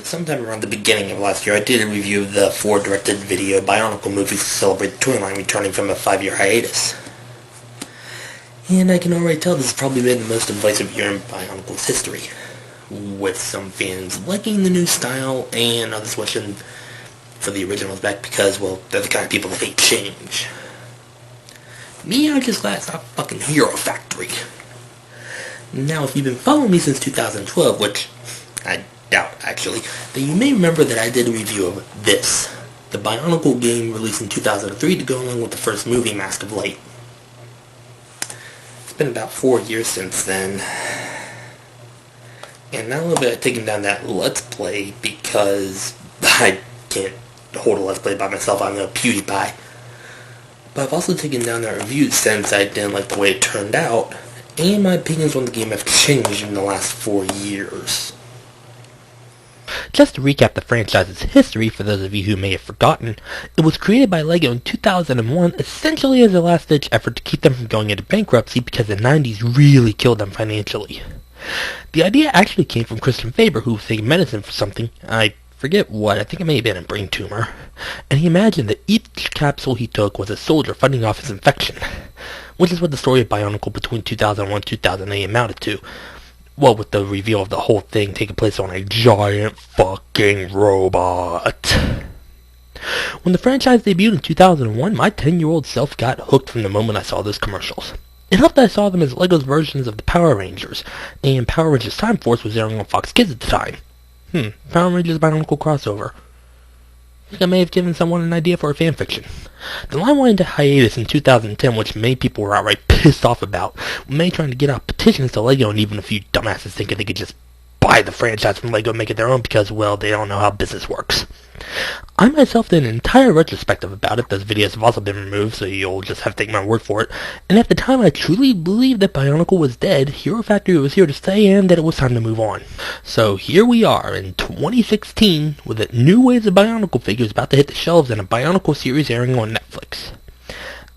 Sometime around the beginning of last year, I did a review of the 4 directed video Bionicle movies to celebrate the toy line returning from a 5-year hiatus. And I can already tell this has probably been the most divisive year in Bionicle's history, with some fans liking the new style and others wishing for the originals back because, well, they're the kind of people that hate change. Me, I'm just glad it's not fucking Hero Factory. Now, if you've been following me since 2012, which I doubt, actually, then you may remember that I did a review of this, the Bionicle game released in 2003 to go along with the first movie, Mask of Light. It's been about 4 years since then, and not only have I taken down that Let's Play because I can't hold a Let's Play by myself, I'm no PewDiePie, but I've also taken down that review since I didn't like the way it turned out, and my opinions on the game have changed in the last 4 years. Just to recap the franchise's history for those of you who may have forgotten, it was created by LEGO in 2001 essentially as a last-ditch effort to keep them from going into bankruptcy because the 90s really killed them financially. The idea actually came from Christian Faber, who was taking medicine for something, I forget what, I think it may have been a brain tumor, and he imagined that each capsule he took was a soldier fighting off his infection, which is what the story of Bionicle between 2001 and 2008 amounted to. Well, with the reveal of the whole thing taking place on a giant fucking robot. When the franchise debuted in 2001, my 10-year-old self got hooked from the moment I saw those commercials. It helped that I saw them as LEGO's versions of the Power Rangers, and Power Rangers Time Force was airing on Fox Kids at the time. Power Rangers Bionicle crossover. I think I may have given someone an idea for a fanfiction. The line went into hiatus in 2010, which many people were outright pissed off about, with many trying to get out petitions to LEGO and even a few dumbasses thinking they could just buy the franchise from LEGO and make it their own because, well, they don't know how business works. I myself did an entire retrospective about it. Those videos have also been removed, so you'll just have to take my word for it. And at the time, I truly believed that Bionicle was dead, Hero Factory was here to stay, and that it was time to move on. So here we are in 2016 with a new wave of Bionicle figures about to hit the shelves and a Bionicle series airing on Netflix.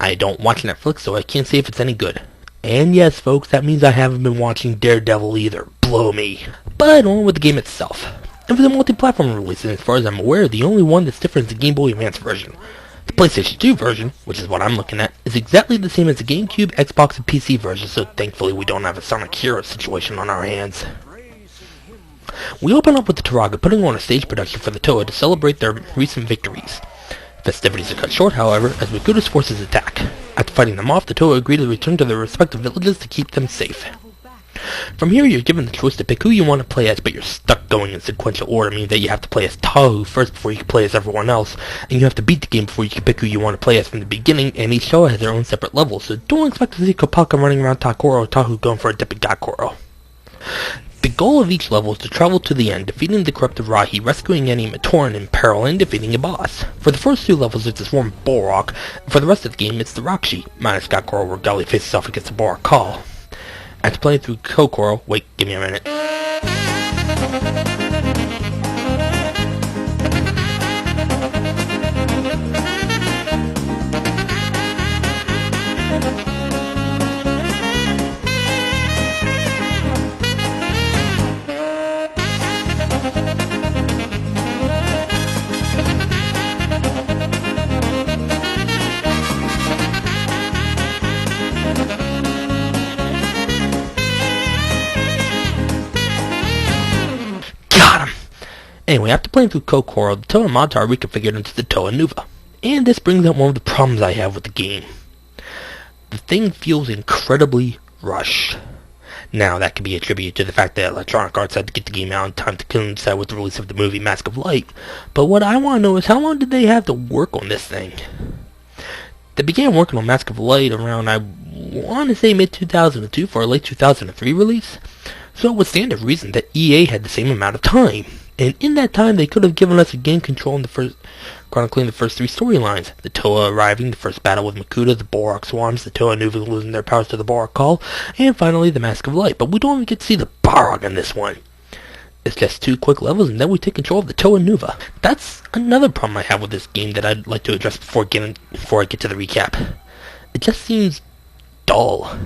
I don't watch Netflix, so I can't say if it's any good. And yes, folks, that means I haven't been watching Daredevil either. Blow me. But on with the game itself. It was a multi-platform release, and as far as I'm aware, the only one that's different is the Game Boy Advance version. The PlayStation 2 version, which is what I'm looking at, is exactly the same as the GameCube, Xbox, and PC version, so thankfully we don't have a Sonic Heroes situation on our hands. We open up with the Turaga putting on a stage production for the Toa to celebrate their recent victories. Festivities are cut short, however, as Makuda's forces attack. After fighting them off, the Toa agree to return to their respective villages to keep them safe. From here, you're given the choice to pick who you want to play as, but you're stuck going in sequential order, meaning that you have to play as Tahu first before you can play as everyone else, and you have to beat the game before you can pick who you want to play as from the beginning, and each Toa has their own separate levels, so don't expect to see Kopaka running around Takoro or Tahu going for a dip at Gakoro. The goal of each level is to travel to the end, defeating the corrupted Rahi, rescuing any Matoran in peril, and defeating a boss. For the first 2 levels, it's a swarm of Borok, and for the rest of the game, it's the Rakshi, minus Gakoro, where Gali faces off against the Borok Call. After playing through Kokoro, wait, give me a minute. Anyway, after playing through Kokoro, the Toa and Mata are reconfigured into the Toa Nuva. And this brings up one of the problems I have with the game. The thing feels incredibly rushed. Now, that could be attributed to the fact that Electronic Arts had to get the game out in time to coincide with the release of the movie Mask of Light. But what I want to know is how long did they have to work on this thing? They began working on Mask of Light around, I want to say, mid-2002 for a late 2003 release. So it would stand to reason that EA had the same amount of time. And in that time, they could have given us a game chronicling the first 3 storylines. The Toa arriving, the first battle with Makuda, the Borok swarms, the Toa Nuva losing their powers to the Borok Call, and finally the Mask of Light. But we don't even get to see the Borok in this one. It's just 2 quick levels, and then we take control of the Toa Nuva. That's another problem I have with this game that I'd like to address before I get to the recap. It just seems dull.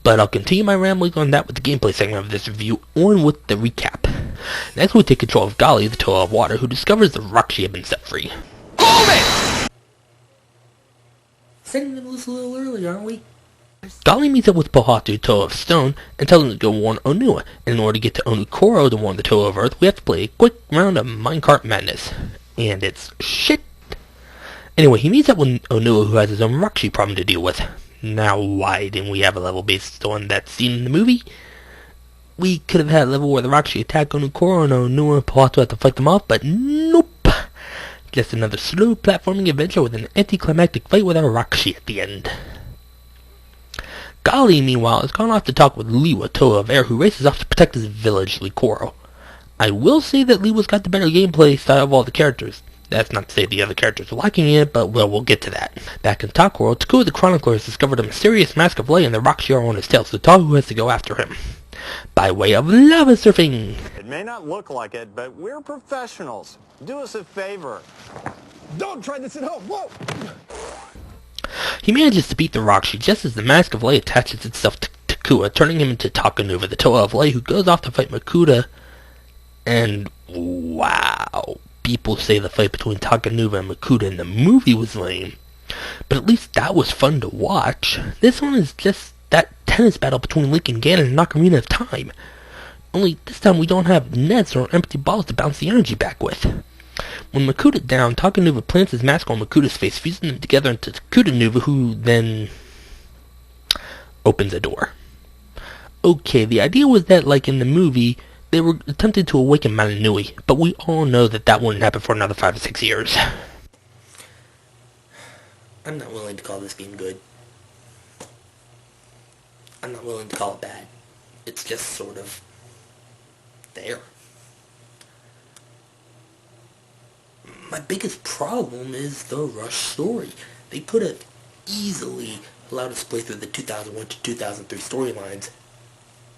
But I'll continue my rambling on that with the gameplay segment of this review, on with the recap. Next we take control of Gali, the Toa of Water, who discovers the rock she had been set free. Hold it! Setting them loose a little early, aren't we? Gali meets up with Pohatu, Toa of Stone, and tells him to go warn Onua. And in order to get to Onukoro to warn the Toa of Earth, we have to play a quick round of minecart madness. And it's shit. Anyway, he meets up with Onua, who has his own rock sheep problem to deal with. Now, why didn't we have a level based on that scene in the movie? We could have had a level where the rock sheep attack Onukoro and Onua and Pohatu had to fight them off, but nope. Just another slow platforming adventure with an anticlimactic fight with our rock sheep at the end. Gali, meanwhile, has gone off to talk with Liwa, Toa of Air, who races off to protect his village, Likoro. I will say that Liwa's got the better gameplay style of all the characters. That's not to say the other characters are lacking in it, but well, we'll get to that. Back in Takuro, Takua the Chronicler has discovered a mysterious mask of light and the rock shear on his tail, so Tahu has to go after him. By way of lava surfing! It may not look like it, but we're professionals. Do us a favor. Don't try this at home. Whoa! He manages to beat the rock sheep just as the mask of light attaches itself to Takua, turning him into Takanuva, the Toa of Light, who goes off to fight Makuta. And wow, people say the fight between Takanuva and Makuta in the movie was lame. But at least that was fun to watch. This one is just that tennis battle between Link and Ganon in Ocarina of Time. Only this time we don't have nets or empty balls to bounce the energy back with. When Makuta down, Takanuva plants his mask on Makuta's face, fusing them together into Takutanuva, who then opens a door. Okay, the idea was that, like in the movie, they were attempting to awaken Mananui, but we all know that that wouldn't happen for another 5 to 6 years. I'm not willing to call this game good. I'm not willing to call it bad. It's just sort of there. My biggest problem is the rush story. They could have easily allowed us to play through the 2001 to 2003 storylines,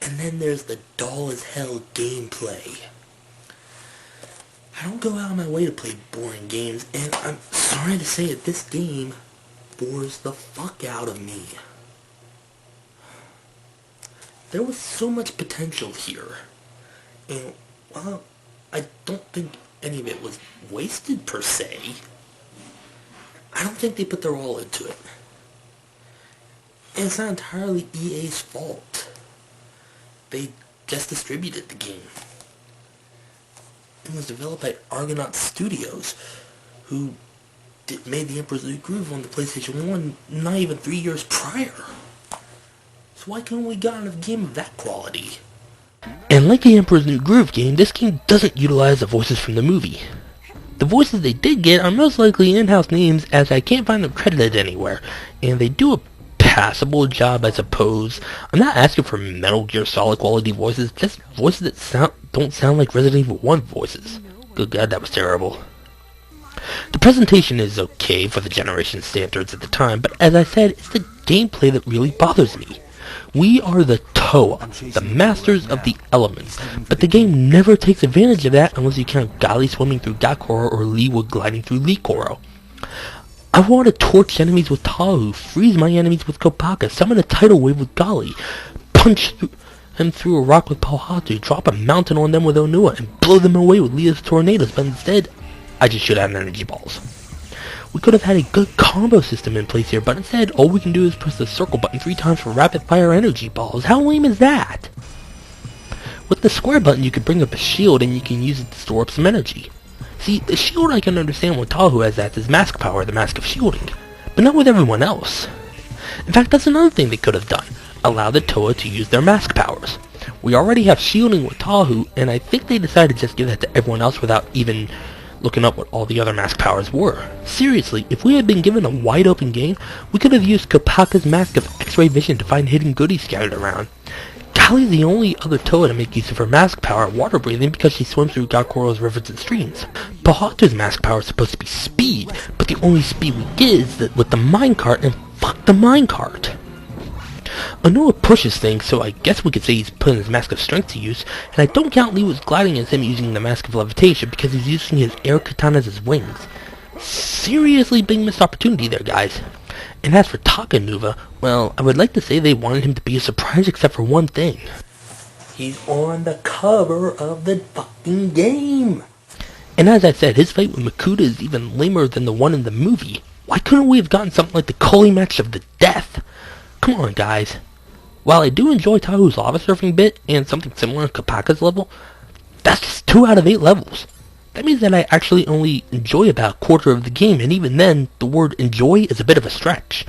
and then there's the dull as hell gameplay. I don't go out of my way to play boring games, and I'm sorry to say it, this game bores the fuck out of me. There was so much potential here, and well, I don't think any of it was wasted per se. I don't think they put their all into it. And it's not entirely EA's fault. They just distributed the game. It was developed by Argonaut Studios, who made the Emperor's New Groove on the PlayStation 1 not even 3 years prior. So why couldn't we gotten a game of that quality? And like the Emperor's New Groove game, this game doesn't utilize the voices from the movie. The voices they did get are most likely in-house names, as I can't find them credited anywhere, and they do a passable job, I suppose. I'm not asking for Metal Gear Solid quality voices, just voices that don't sound like Resident Evil 1 voices. Good God, that was terrible. The presentation is okay for the generation standards at the time, but as I said, it's the gameplay that really bothers me. We are the Toa, the masters of the elements, but the game never takes advantage of that unless you count Gali swimming through Gakoro or Liwa gliding through Likoro. I want to torch enemies with Tahu, freeze my enemies with Kopaka, summon a tidal wave with Gali, punch him through a rock with Pohatu, drop a mountain on them with Onua, and blow them away with Lia's tornadoes, but instead, I just shoot out energy balls. We could have had a good combo system in place here, but instead, all we can do is press the circle button 3 times for rapid fire energy balls. How lame is that? With the square button, you can bring up a shield and you can use it to store up some energy. See, the shield I can understand with Tahu has that as mask power, the mask of shielding, but not with everyone else. In fact, that's another thing they could have done. Allow the Toa to use their mask powers. We already have shielding with Tahu, and I think they decided to just give that to everyone else without even looking up what all the other mask powers were. Seriously, if we had been given a wide open game, we could have used Kopaka's mask of X-ray vision to find hidden goodies scattered around. Kali's the only other Toa to make use of her mask power, water breathing, because she swims through Gakoro's rivers and streams. Pohatu's mask power is supposed to be speed, but the only speed we get is with the minecart, and fuck the minecart. Onua pushes things, so I guess we could say he's putting his mask of strength to use, and I don't count Liwa's gliding as him using the mask of levitation because he's using his air katanas as wings. Seriously big missed opportunity there, guys. And as for Takanuva, well, I would like to say they wanted him to be a surprise except for one thing. He's on the cover of the fucking game. And as I said, his fight with Makuta is even lamer than the one in the movie. Why couldn't we have gotten something like the Koli match of the death? Come on, guys. While I do enjoy Tahu's lava surfing bit and something similar in Kapaka's level, that's just 2 out of 8 levels. That means that I actually only enjoy about a quarter of the game, and even then, the word enjoy is a bit of a stretch.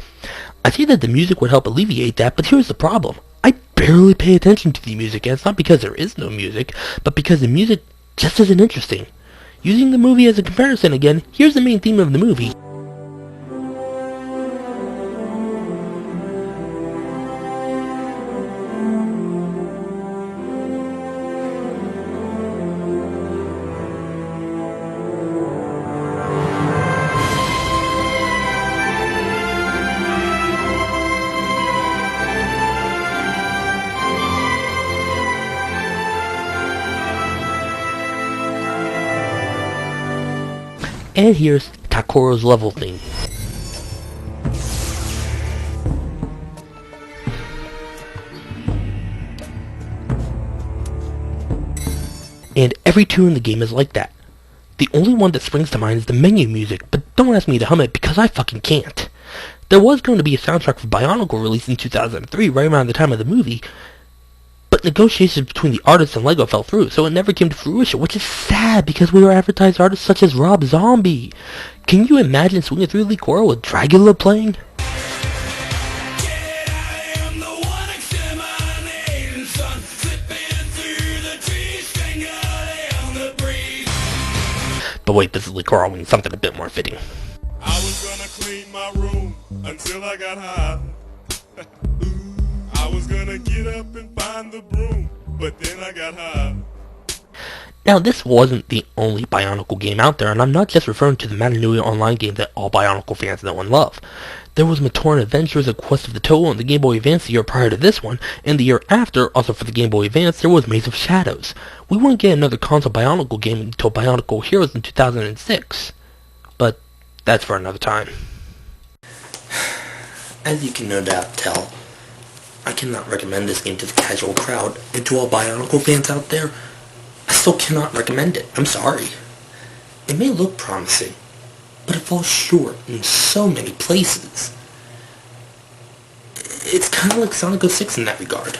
I see that the music would help alleviate that, but here's the problem. I barely pay attention to the music, and it's not because there is no music, but because the music just isn't interesting. Using the movie as a comparison again, here's the main theme of the movie. And here's Takoro's level theme. And every tune in the game is like that. The only one that springs to mind is the menu music, but don't ask me to hum it because I fucking can't. There was going to be a soundtrack for Bionicle released in 2003, right around the time of the movie, but negotiations between the artists and LEGO fell through, so it never came to fruition, which is sad because we were advertised artists such as Rob Zombie. Can you imagine swinging through Licora with Dragula playing? But wait, this is Licora means something a bit more fitting. I was gonna clean my room until I got high. I was gonna get up and find the broom, but then I got high. Now, this wasn't the only Bionicle game out there, and I'm not just referring to the Matanui Online game that all Bionicle fans know and love. There was Matoran Adventures, A Quest of the Toe on the Game Boy Advance the year prior to this one, and the year after, also for the Game Boy Advance, there was Maze of Shadows. We wouldn't get another console Bionicle game until Bionicle Heroes in 2006, but that's for another time. As you can no doubt tell, I cannot recommend this game to the casual crowd, and to all Bionicle fans out there, I still cannot recommend it. I'm sorry. It may look promising, but it falls short in so many places. It's kind of like Sonic 06 in that regard.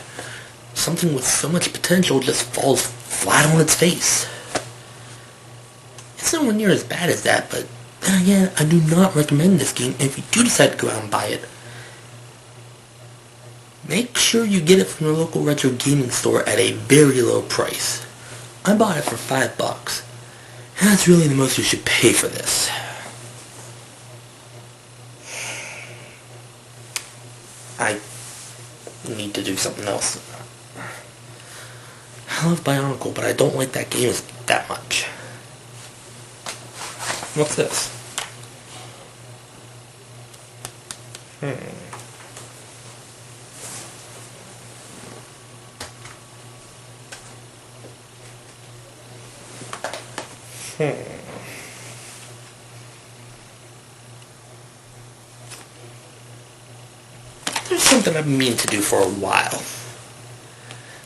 Something with so much potential just falls flat on its face. It's nowhere near as bad as that, but then again, I do not recommend this game, and if you do decide to go out and buy it, make sure you get it from your local retro gaming store at a very low price. I bought it for $5, and that's really the most you should pay for this. I need to do something else. I love Bionicle, but I don't like that game that much. What's this? There's something I've been meaning to do for a while.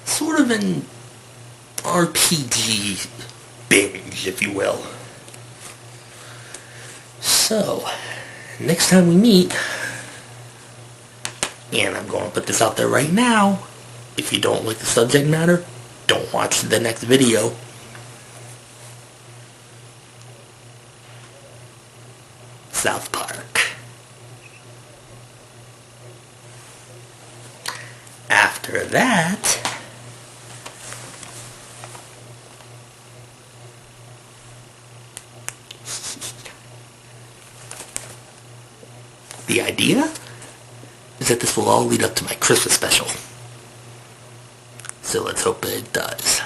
Sort of an RPG binge, if you will. So, next time we meet, and I'm going to put this out there right now, if you don't like the subject matter, don't watch the next video. South Park. After that, the idea is that this will all lead up to my Christmas special. So let's hope it does.